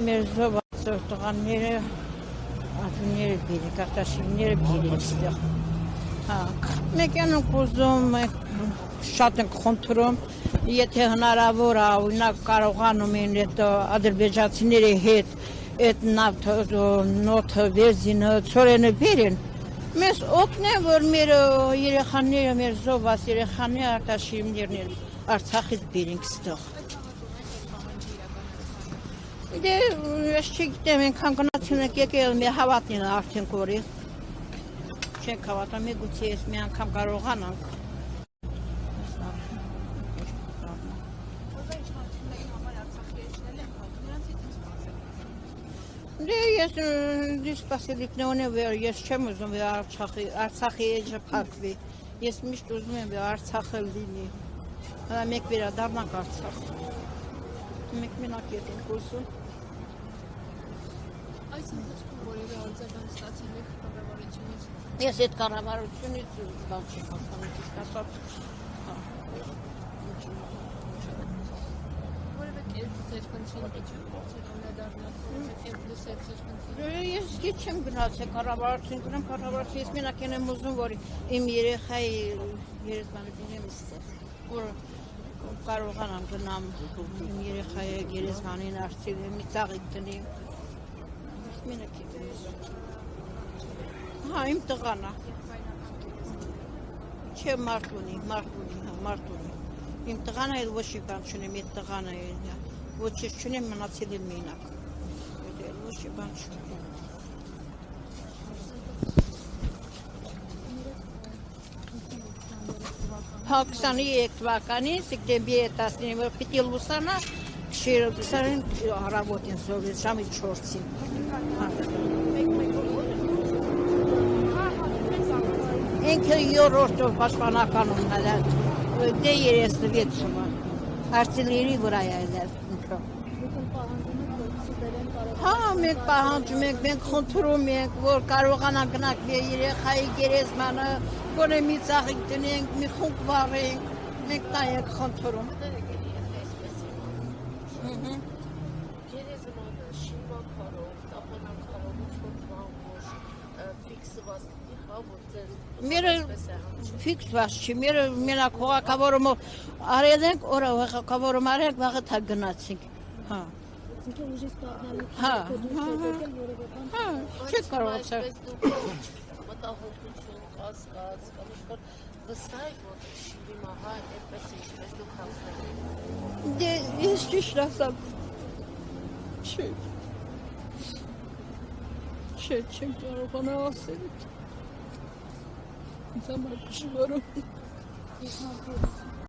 մեր զոհված տղաները ատուները բերի, կարտաշիվները բերի այստեղ։ Հա, մեկ ենք ուզում, շատ ենք խնդրում, եթե հնարավոր է, օրինակ կարողանում են այդ ադրբեջանցիների հետ այդ նոթը, բենզինը, ցորենը բերեն, մեզ օգնեն, որ մեր երեխաները, մեր զոհված երեխաները արտաշիվներն Արցախից բերենք ստեղ։ Դե, ես չգիտեմ, ենքան գնացին եք եկել, մի հավատին արդեն կորի։ Չենք հավատա, մի գուցե ես մի անգամ կարողանանք։ Դե, ես դիսպասելիքն ունեմ, ես չեմ ուզում, որ Արցախի էջը փակվի։ Ես միշտ ուզում եմ, որ Արցախը լինի։ Հա մեկ վերադառնանք Արցախ։ Մեկ մենակ ենք ուզում։ Այս ընթացքում որևէ արձագանք ստացել եք կառավարությունից։ Ես այդ կառավարությունից բան չեմ հասկանում, ճիշտ ասած։ Որևէ կերպ ձեր խնդրին միջոցով անդրադառնալ, լսել ձեր խնդիրը։ Ես գիտ չեմ գնացել կառավարություն, գնամ կառավարություն, ես մենակ եմ ուզում, որ իմ երեխայի երեզմանը դինեմ ստեղ, որ կարողանամ գնամ իմ երեխայի երեզմանին արծիվեմ, մի ծաղիկ տնեմ, ես մենակ եմ ուզում։ Հա, իմ տղան է։ Չէ, մարդ ունի։ Իմ տղան է, ոչ մի բան չունեմ, այդ տղան է, ոչ ես չունեմ, մնացել եմ մենակ։ Ոչ մի բան չունեմ։ Հա 23 թվականին սեպտեմբերի 19-ին որ պիտի լուսանա, քշերը լուսանին առավոտին զովեց ժամի 4-ին։ Ինքը 7-րդ պաշտպանականում նայել, դե 36-ը արտիլերի վրա ելել ինքը։ Հա, մենք պահանջում ենք, մենք խնդրում ենք, որ կարողանանք գնանք մեր երեխայի գերեզմանը, գոնե մի ծաղիկ դնենք, մի խումբ վառենք, մենք դա ենք խնդրում։ Գերեզմանը շինմաքարով, տապանակարով, ինչ-որ բան, որ ֆիքսված լինի, հա, որ ձեր Մերը ֆիքսված չի, մերը մենակ հողակավորումը արել ենք, օրը հողակավորում արենք, վաղը թա գնացինք, հա։ Հա, չի կարողացա։ Մտահոգություն, կասկած, կամ ինչ-որ վստահ եք, որ շիվի մահա այդպես ինչպես դուք հասնել եք։ Դե, ես ճիշտ ասամ, չեմ կարողանա ասել։ Ինձ համար դժվար է։